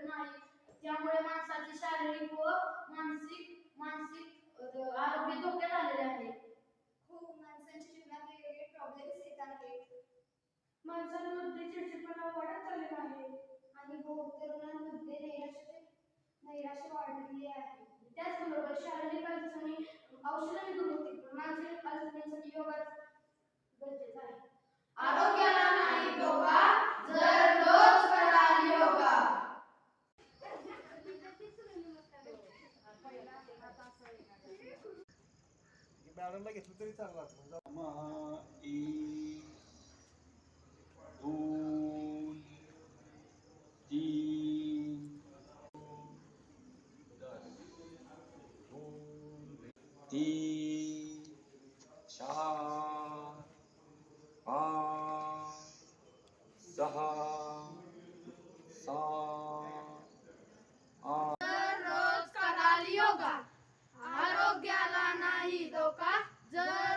भेटत नाही. त्यामुळे माणसाचे शारीरिक व मानसिक आरोग्य धोक्यात आलेले आहे. हो, माणसांच्या जीवनात वेगवेगळे प्रॉब्लेम्स येत आहेत. माणसांमध्ये चिडचिडपणा वाढत चाललेला आहे. आणि हो, तरुणांमध्ये नैराश्य वाढलेली आहे. त्याचबरोबर शारीरिक अडचणी औषधाने दूर होतील, पण मानसिक अडचणींसाठी योगा गरजेचा आहे. आरोग्याला नाही धोका जर रोज कराल योगा. मॅडमला घेतलं तरी चालणार. 1 2 3 3 4 5 6 7 8 रोज कराल योगा. आरोग्याला नाही धोका जर